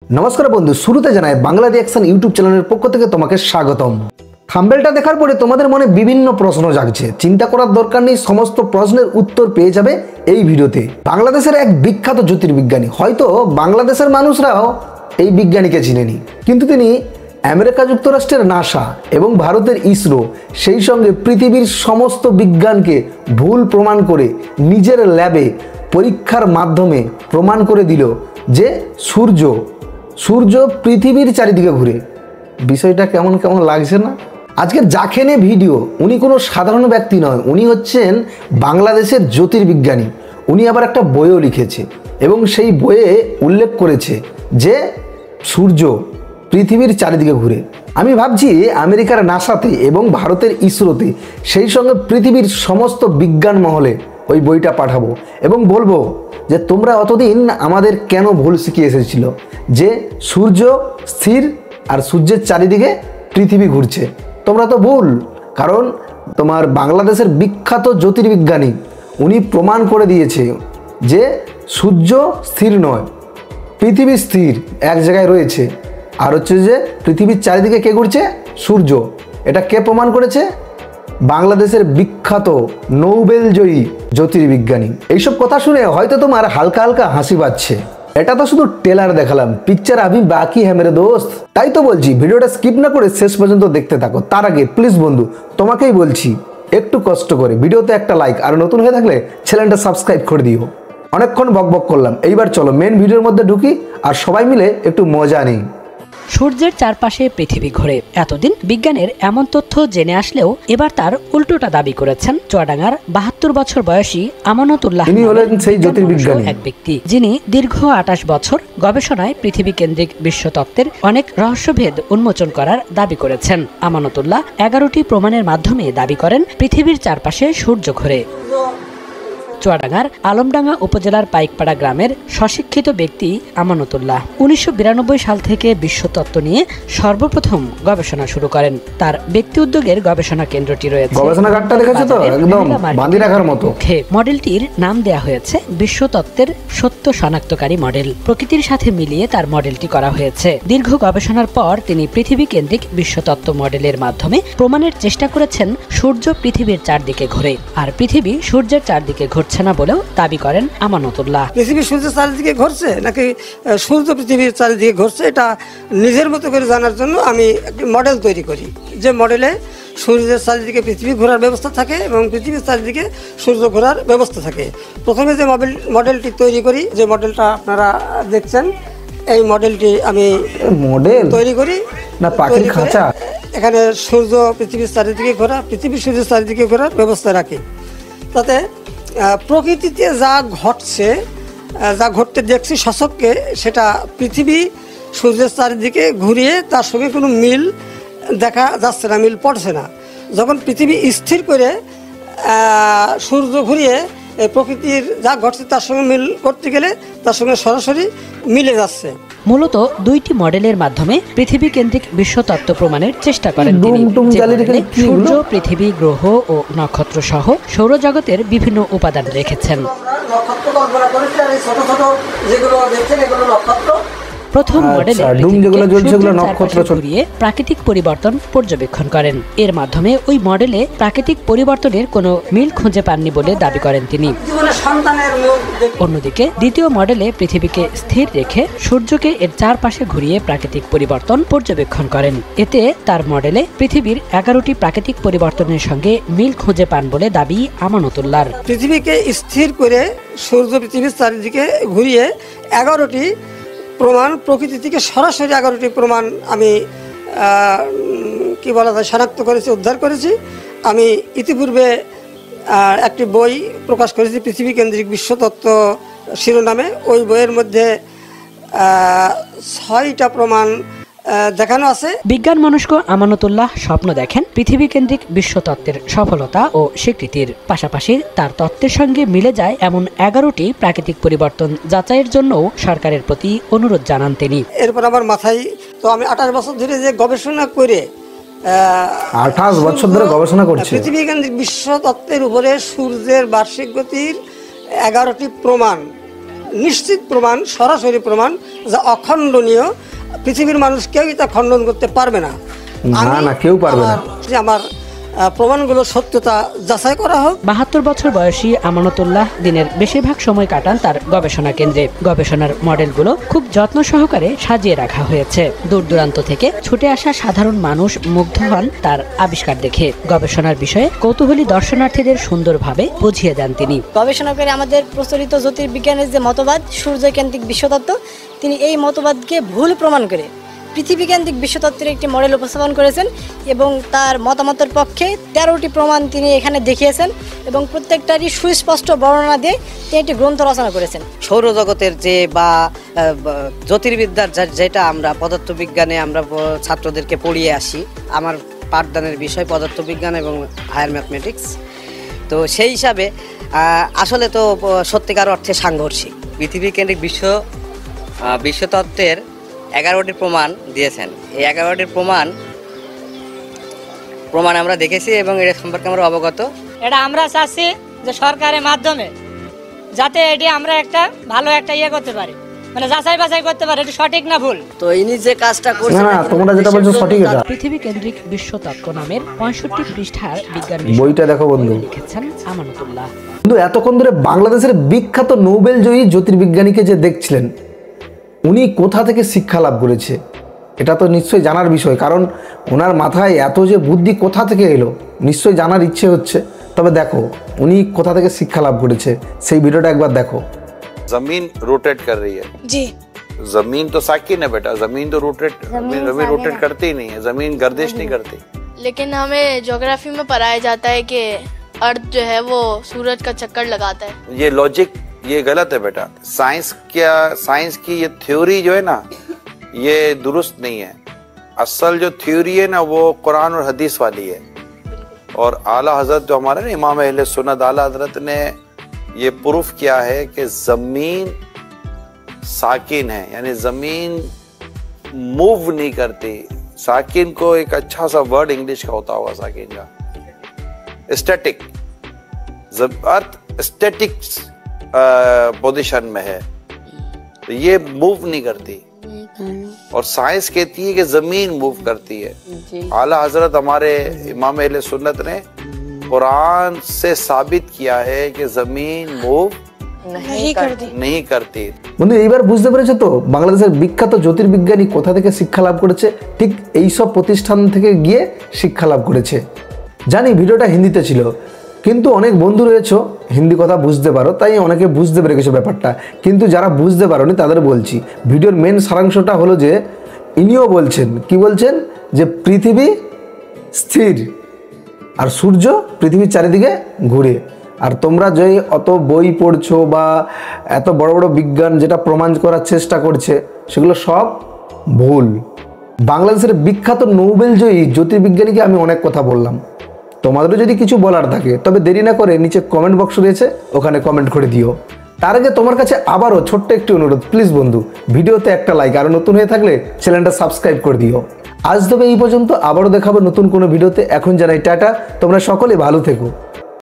নমস্কার বন্ধু, শুরুতে জানাই বাংলা রিঅ্যাকশন ইউটিউব চ্যানেলের পক্ষ থেকে তোমাকে স্বাগতম। থাম্বনেলটা দেখার পরে তোমাদের মনে বিভিন্ন প্রশ্ন জাগছে। চিন্তা করার দরকার নেই, সমস্ত প্রশ্নের উত্তর পেয়ে যাবে এই ভিডিওতে। বাংলাদেশের এক বিখ্যাত জ্যোতির্বিজ্ঞানী, হয়তো বাংলাদেশের মানুষরাও এই বিজ্ঞানীকে চিনেনি, কিন্তু তিনি আমেরিকা যুক্তরাষ্ট্রের নাসা এবং ভারতের ইসরো, সেই সঙ্গে পৃথিবীর সমস্ত বিজ্ঞানকে ভুল প্রমাণ করে নিজের ল্যাবে পরীক্ষার মাধ্যমে প্রমাণ করে দিল যে সূর্য পৃথিবীর চারিদিকে ঘুরে। বিষয়টা কেমন কেমন লাগছে না? আজকে যাকে নিয়ে ভিডিও, উনি কোনো সাধারণ ব্যক্তি নয়, উনি হচ্ছেন বাংলাদেশের জ্যোতির্বিজ্ঞানী। উনি আবার একটা বইও লিখেছে এবং সেই বইয়ে উল্লেখ করেছে যে সূর্য পৃথিবীর চারিদিকে ঘুরে। আমি ভাবছি আমেরিকার নাসাতে এবং ভারতের ইসরোতে, সেই সঙ্গে পৃথিবীর সমস্ত বিজ্ঞান মহলে ওই বইটা পাঠাবো এবং বলবো যে তোমরা অতদিন আমাদের কেন ভুল শিখিয়ে এসেছিল যে সূর্য স্থির আর সূর্যের চারিদিকে পৃথিবী ঘুরছে। তোমরা তো ভুল, কারণ তোমার বাংলাদেশের বিখ্যাত জ্যোতির্বিজ্ঞানী উনি প্রমাণ করে দিয়েছে যে সূর্য স্থির নয়, পৃথিবী স্থির এক জায়গায় রয়েছে। আর হচ্ছে যে পৃথিবীর চারিদিকে কে ঘুরছে? সূর্য। এটা কে প্রমাণ করেছে? বাংলাদেশের বিখ্যাত নোবেলজয়ী জ্যোতির্বিজ্ঞানী। এইসব কথা শুনে হয়তো তোমার হালকা হালকা হাসি পাচ্ছে। এটা তো শুধু ট্রেলার দেখালাম, পিকচার আভি বাকি হ্যাঁ মেরে দোস্ত। তাই তো বলছি ভিডিওটা স্কিপ না করে শেষ পর্যন্ত দেখতে থাকো। তার আগে প্লিজ বন্ধু, তোমাকেই বলছি একটু কষ্ট করে ভিডিওতে একটা লাইক, আর নতুন হয়ে থাকলে চ্যানেলটা সাবস্ক্রাইব করে দিও। অনেকক্ষণ বকবক করলাম, এইবার চলো মেন ভিডিওর মধ্যে ঢুকি আর সবাই মিলে একটু মজা নিই। সূর্যের চারপাশে পৃথিবী ঘোরে। এতদিন বিজ্ঞানের এমন তথ্য জেনে আসলেও এবার তার উল্টোটা দাবি করেছেন চুয়াডাঙ্গার ৭২ বছর বয়সী আমানতুল্লাহ। তিনি হলেন সেই জ্যোতির্বিজ্ঞানী, এক ব্যক্তি যিনি দীর্ঘ ২৮ বছর গবেষণায় পৃথিবী কেন্দ্রিক বিশ্বতত্ত্বের অনেক রহস্যভেদ উন্মোচন করার দাবি করেছেন। আমানতুল্লাহ ১১টি প্রমাণের মাধ্যমে দাবি করেন পৃথিবীর চারপাশে সূর্য ঘোরে। চুয়াডাঙ্গার আলমডাঙ্গা উপজেলার পাইকপাড়া গ্রামের স্বশিক্ষিত ব্যক্তি আমানতুল্লাহ ১৯৯২ সাল থেকে বিশ্বতত্ত্ব নিয়ে সর্বপ্রথম গবেষণা শুরু করেন। তার ব্যক্তি উদ্যোগের গবেষণা কেন্দ্রটি রয়েছে। গবেষণাগারটা দেখেছো তো, একদম বাঁধি রাখার মতো। মডেলটির নাম দেয়া হয়েছে বিশ্বতত্ত্বের সত্য শনাক্তকারী মডেল। প্রকৃতির সাথে মিলিয়ে তার মডেলটি করা হয়েছে। দীর্ঘ গবেষণার পর তিনি পৃথিবী কেন্দ্রিক বিশ্বতত্ত্ব মডেলের মাধ্যমে প্রমাণের চেষ্টা করেছেন সূর্য পৃথিবীর চারদিকে ঘোরে, আর পৃথিবী সূর্যের চারদিকে ঘুরছে না বলেও দাবি করেন আমানতুল্লাহ। পৃথিবী সূর্যের চারিদিকে ঘুরছে নাকি সূর্য পৃথিবীর চারিদিকে ঘুরছে, এটা নিজের মতো করে জানার জন্য আমি একটি মডেল তৈরি করি, যে মডেলে সূর্যের চারিদিকে পৃথিবী ঘোরার ব্যবস্থা থাকে এবং পৃথিবীর চারিদিকে সূর্য ঘোরার ব্যবস্থা থাকে। প্রথমে যে মডেলটি তৈরি করি, যে মডেলটা আপনারা দেখছেন, এই মডেলটি আমি তৈরি করি না পাখির খাঁচা। এখানে সূর্য পৃথিবীর চারিদিকে ঘোরা, পৃথিবী সূর্যের চারিদিকে ঘোরার ব্যবস্থা রাখি, তাতে প্রকৃতিতে যা ঘটছে, যা ঘটতে দেখছি সচক্ষে, সেটা পৃথিবী সূর্যের চারিদিকে ঘুরিয়ে তার সঙ্গে কোনো মিল দেখা যাচ্ছে না, মিল পড়ছে না। যখন পৃথিবী স্থির করে সূর্য ঘুরিয়ে প্রকৃতির যা ঘটছে তার সঙ্গে মিল করতে গেলে তার সঙ্গে সরাসরি মিলে যাচ্ছে। মূলত দুইটি মডেলের মাধ্যমে পৃথিবী কেন্দ্রিক বিশ্বতত্ত্ব প্রমাণের চেষ্টা করেন তিনি। সূর্য, পৃথিবী, গ্রহ ও নক্ষত্র সহ সৌরজগতের বিভিন্ন উপাদান রেখেছেন। প্রথম মডেলে প্রাকৃতিক পরিবর্তন পর্যবেক্ষণ করেন। এর মাধ্যমে ওই মডেলে প্রাকৃতিক পরিবর্তনের কোনো মিল খুঁজে পাননি বলে দাবি করেন তিনি। অন্যদিকে দ্বিতীয় মডেলে পৃথিবীকে স্থির রেখে সূর্যকে এর চারপাশে ঘুরিয়ে প্রাকৃতিক পরিবর্তন পর্যবেক্ষণ করেন। এতে তার মডেলে পৃথিবীর ১১টি প্রাকৃতিক পরিবর্তনের সঙ্গে মিল খুঁজে পান বলে দাবি আমানতুল্লাহর। পৃথিবীকে স্থির করে সূর্য পৃথিবীর চারিদিকে ঘুরিয়ে ১১টি প্রমাণ, প্রকৃতি থেকে সরাসরি ১১টি প্রমাণ আমি কি বলা যায় শনাক্ত করেছি, উদ্ধার করেছি। আমি ইতিপূর্বে একটি বই প্রকাশ করেছি পৃথিবী কেন্দ্রিক বিশ্বতত্ত্ব শিরোনামে। ওই বইয়ের মধ্যে ৬টা প্রমাণ দেখানো আছে। বিজ্ঞান মনস্ক আমানতুল্লাহ স্বপ্ন দেখেন পৃথিবী কেন্দ্রিক বিশ্বতত্ত্বের সফলতা ও স্বীকৃতির পাশাপাশি তার তত্ত্বের সঙ্গে মিলে যায় এমন ১১টি প্রাকৃতিক পরিবর্তন যাচাইয়ের জন্য সরকারের প্রতি অনুরোধ জানান তিনি। এরপর আমার মাথায় তো আমি ২৮ বছর ধরে যে গবেষণা করে ২৮ বছর ধরে গবেষণা করছি পৃথিবী কেন্দ্রিক বিশ্বতত্ত্বের উপরে সূর্যের বার্ষিক গতির ১১টি প্রমাণ নিশ্চিত প্রমাণ, সরাসরি প্রমাণ, যা অখণ্ডনীয়। পৃথিবীর মানুষ কেউই তা খণ্ডন করতে পারবে না। না, কেউ পারবে না। আমার প্রমাণগুলো সত্যতা যাচাই করা হোক। 72 বছর বয়সী আমানতুল্লাহ দিনের বেশিরভাগ সময় কাটান তার গবেষণা কেন্দ্রে। গবেষণার মডেলগুলো খুব যত্ন সহকারে সাজিয়ে রাখা হয়েছে। দূর দূরান্ত থেকে ছুটে আসা সাধারণ মানুষ মুগ্ধ হন তার আবিষ্কার দেখে। গবেষণার বিষয়ে কৌতূহলী দর্শনার্থীদের সুন্দরভাবে বুঝিয়ে দেন তিনি। গবেষণা করে আমাদের প্রচলিত জ্যোতির্বিজ্ঞানের যে মতবাদ সূর্যকেন্দ্রিক বিশ্বতত্ত্ব, তিনি এই মতবাদকে ভুল প্রমাণ করে পৃথিবীকেন্দ্রিক বিশ্বতত্ত্বের একটি মডেল উপস্থাপন করেছেন এবং তার মতামতের পক্ষে 13টি প্রমাণ তিনি এখানে দেখিয়েছেন এবং প্রত্যেকটারই সুস্পষ্ট বর্ণনা দিয়ে তিনি একটি গ্রন্থ রচনা করেছেন। সৌরজগতের যে বা জ্যোতির্বিদ্যার যেটা আমরা পদার্থবিজ্ঞানে আমরা ছাত্রদেরকে পড়িয়ে আসি, আমার পাঠদানের বিষয় পদার্থবিজ্ঞান এবং হায়ার ম্যাথমেটিক্স, তো সেই হিসাবে আসলে তো সত্যিকার অর্থে সাংঘর্ষিক। পৃথিবীকেন্দ্রিক বিশ্বতত্ত্বের 11টি প্রমাণ দিয়েছেন। এই 11টির প্রমাণ আমরা দেখেছি এবং এর সম্পর্কে আমরা অবগত। এটা আমরা চাচ্ছি যে সরকারের মাধ্যমে যাতে এটি আমরা একটা ভালো একটা ইয়ে করতে পারি, মানে যাচাই বাছাই করতে পারি এটি সঠিক না ভুল। তো ইনি যে কাজটা করছেন, না, তোমরা যেটা বলছো সঠিক। এটা পৃথিবী কেন্দ্রিক বিশ্বতত্ত্ব নামের 65 পৃষ্ঠার বিজ্ঞান বইটা দেখো বন্ধু, লিখেছেন আমানতুল্লাহ। কিন্তু এতক্ষণ ধরে বাংলাদেশের বিখ্যাত নোবেল জয়ী জ্যোতির্বিজ্ঞানীকে যে দেখছিলেন, উনি কোথা থেকে শিক্ষা লাভ করেছে এটা তো নিশ্চয়ই জানার বিষয়। কারণ ওনার মাথায় এত যে বুদ্ধি কোথা থেকে এলো নিশ্চয়ই জানার ইচ্ছে হচ্ছে। তবে দেখো উনি কোথা থেকে শিক্ষা লাভ করেছে, সেই ভিডিওটা একবার দেখো। जमीन रोटेट कर रही है जी, जमीन तो साकिन है बेटा, जमीन तो जमीन रोटेट करती ही नहीं है, जमीन गर्दिश नहीं करती। लेकिन हमें ज्योग्राफी में पढ़ाया जाता है कि अर्थ जो है वो सूरज का चक्कर लगाता है। ये लॉजिक ये गलत है बेटा। साइंस की ये थ्योरी जो है ना, ये दुरुस्त नहीं है। असल जो थ्योरी है ना वो कुरान और हदीस वाली है। और आला हजरत जो हमारे ना इमाम अहले सुन्नत आला हजरत ने ये प्रूफ किया है कि जमीन साकिन है, यानी जमीन मूव नहीं करती। साकिन को एक अच्छा सा वर्ड इंग्लिश का होता होगा साकिन का, स्टैटिक। अर्थ स्टैटिक पोजीशन में है, तो ये मूव नहीं करती। और साइंस कहती है कि जमीन मूव करती है। आला हजरत हमारे इमाम अहले सुन्नत ने कुरान से साबित किया है कि जमीन मूव नहीं करती। বন্ধু এইবার বুঝতে পেরেছো তো বাংলাদেশের বিখ্যাত জ্যোতির্বিজ্ঞানী কোথা থেকে শিক্ষা লাভ করেছে? ঠিক এইসব প্রতিষ্ঠান থেকে গিয়ে শিক্ষা লাভ করেছে। জানি ভিডিওটা হিন্দিতে ছিল, কিন্তু অনেক বন্ধু রয়েছে হিন্দি কথা বুঝতে পারো, তাই অনেকে বুঝতে পেরে গেছো ব্যাপারটা। কিন্তু যারা বুঝতে পারোনি তাদের বলছি, ভিডিওর মেন সারাংশটা হলো যে ইনিও বলছেন, কি বলছেন, যে পৃথিবী স্থির আর সূর্য পৃথিবীর চারিদিকে ঘুরে। আর তোমরা যে অত বই পড়ছো বা এত বড় বড় বিজ্ঞান যেটা প্রমাণ করার চেষ্টা করছে, সেগুলো সব ভুল। বাংলাদেশের বিখ্যাত নোবেল জয়ী জ্যোতির্বিজ্ঞানীকে আমি অনেক কথা বললাম। তোমাদেরও যদি কিছু বলার থাকে তবে দেরি না করে নিচে কমেন্ট বক্স রয়েছে, ওখানে কমেন্ট করে দিও। তার আগে তোমার কাছে আবারও ছোট্ট একটি অনুরোধ, প্লিজ বন্ধু ভিডিওতে একটা লাইক, আর নতুন হয়ে থাকলে চ্যানেলটা সাবস্ক্রাইব করে দিও। আজ তবে এই পর্যন্ত, আবারও দেখাবো নতুন কোনো ভিডিওতে। এখন জানাই টাটা, তোমরা সকলে ভালো থেকো।